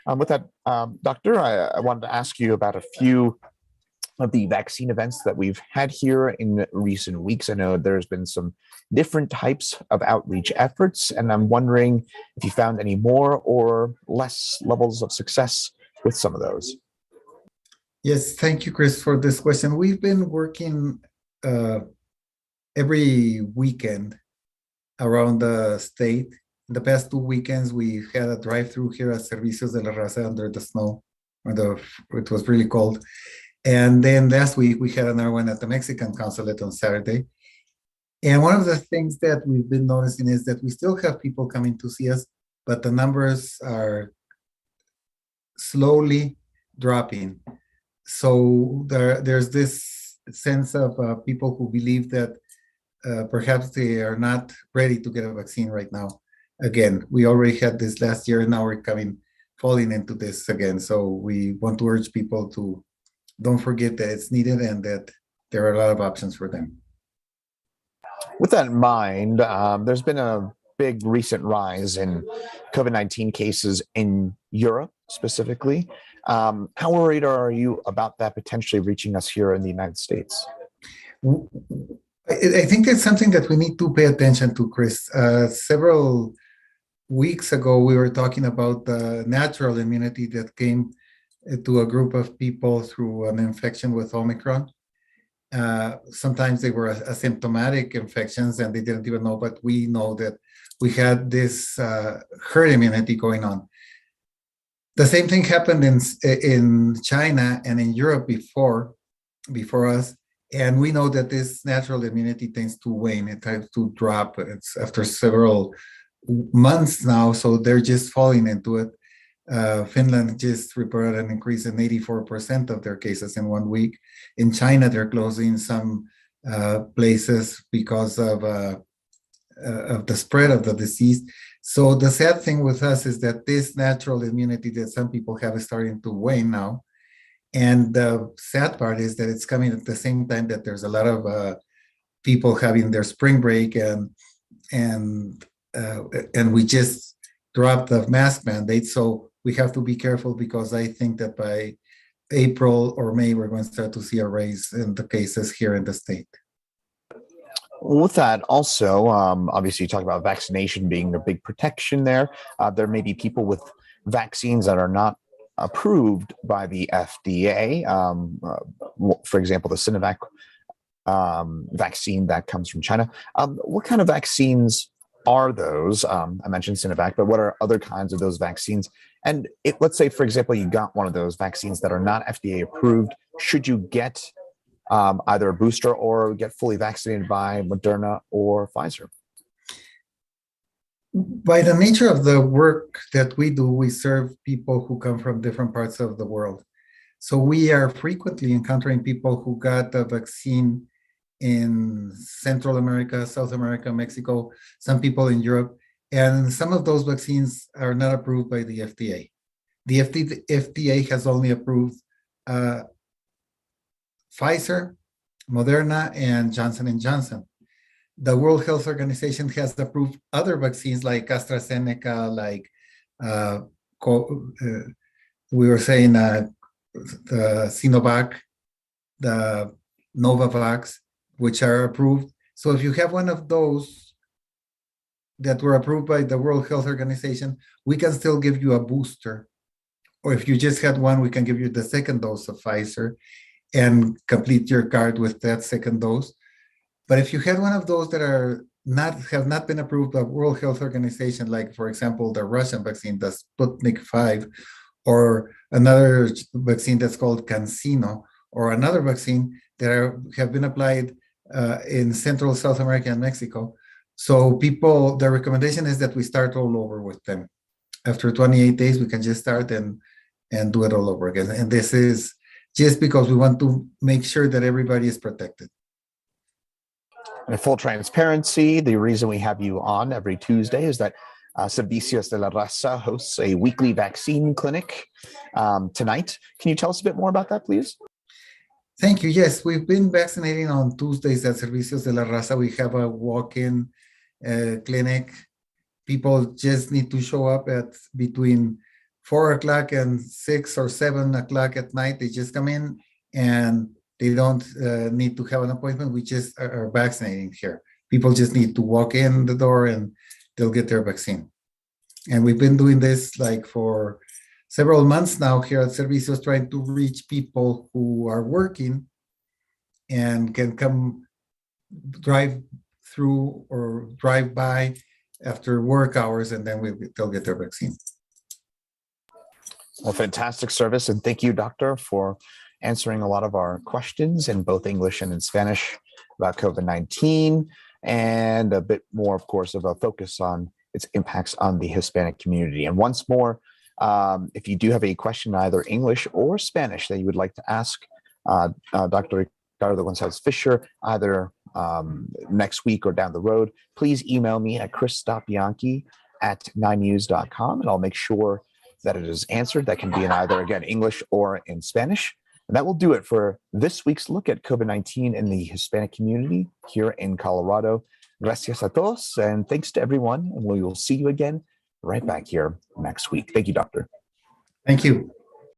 With that, Doctor, I wanted to ask you about a few of the vaccine events that we've had here in recent weeks. I know there's been some different types of outreach efforts, and I'm wondering if you found any more or less levels of success with some of those. Yes, thank you, Chris, for this question. We've been working uh, every weekend around the state. In the past 2 weekends, we had a drive-through here at Servicios de la Raza under the snow, it was really cold. And then last week, we had another one at the Mexican consulate on Saturday. And one of the things that we've been noticing is that we still have people coming to see us, but the numbers are slowly dropping. So there's this sense of people who believe that perhaps they are not ready to get a vaccine right now. Again, we already had this last year, and now we're falling into this again. So we want to urge people to don't forget that it's needed and that there are a lot of options for them. With that in mind, there's been a big recent rise in COVID-19 cases in Europe specifically. How worried are you about that potentially reaching us here in the United States? I think that's something that we need to pay attention to, Chris. Several weeks ago, we were talking about the natural immunity that came to a group of people through an infection with Omicron. Sometimes they were asymptomatic infections and they didn't even know, but we know that we had this herd immunity going on. The same thing happened in China and in Europe before us. And we know that this natural immunity tends to wane, it tends to drop. It's after several months now, so they're just falling into it. Finland just reported an increase in 84% of their cases in 1 week. In China, they're closing some places because of the spread of the disease. So the sad thing with us is that this natural immunity that some people have is starting to wane now. And the sad part is that it's coming at the same time that there's a lot of people having their spring break, and we just dropped the mask mandate. So we have to be careful, because I think that by April or May, we're going to start to see a rise in the cases here in the state. With that, also, obviously, you talk about vaccination being a big protection there. There may be people with vaccines that are not approved by the FDA. For example, the Sinovac vaccine that comes from China. What kind of vaccines are those? I mentioned Sinovac, but what are other kinds of those vaccines? And let's say, for example, you got one of those vaccines that are not FDA approved. Should you get either a booster or get fully vaccinated by Moderna or Pfizer? By the nature of the work that we do, we serve people who come from different parts of the world. So we are frequently encountering people who got the vaccine in Central America, South America, Mexico, some people in Europe, and some of those vaccines are not approved by the FDA. The FDA has only approved Pfizer, Moderna, and Johnson & Johnson. The World Health Organization has approved other vaccines like AstraZeneca, like we were saying the Sinovac, the Novavax, which are approved. So if you have one of those that were approved by the World Health Organization, we can still give you a booster. Or if you just had one, we can give you the second dose of Pfizer and complete your card with that second dose. But if you had one of those that have not been approved by World Health Organization, like, for example, the Russian vaccine, the Sputnik 5, or another vaccine that's called CanSino, or another vaccine that have been applied in Central South America and Mexico. So the recommendation is that we start all over with them. After 28 days, we can just start and do it all over again. And this is just because we want to make sure that everybody is protected. In full transparency, the reason we have you on every Tuesday is that Servicios de la Raza hosts a weekly vaccine clinic tonight. Can you tell us a bit more about that, please? Thank you. Yes, we've been vaccinating on Tuesdays at Servicios de la Raza. We have a walk-in clinic. People just need to show up at between 4 o'clock and 6 or 7 o'clock at night. They just come in and they don't need to have an appointment. We just are vaccinating here. People just need to walk in the door and they'll get their vaccine. And we've been doing this like for several months now here at Servicios, trying to reach people who are working and can come drive through or drive by after work hours, and then they'll get their vaccine. Well, fantastic service. And thank you, Doctor, for answering a lot of our questions in both English and in Spanish about COVID-19, and a bit more, of course, of a focus on its impacts on the Hispanic community. And once more, if you do have a question, either English or Spanish, that you would like to ask Dr. Ricardo González-Fisher, either next week or down the road, please email me at chris.bianchi@9news.com, and I'll make sure that it is answered. That can be in either, again, English or in Spanish. And that will do it for this week's look at COVID-19 in the Hispanic community here in Colorado. Gracias a todos, and thanks to everyone. And we will see you again right back here next week. Thank you, Doctor. Thank you.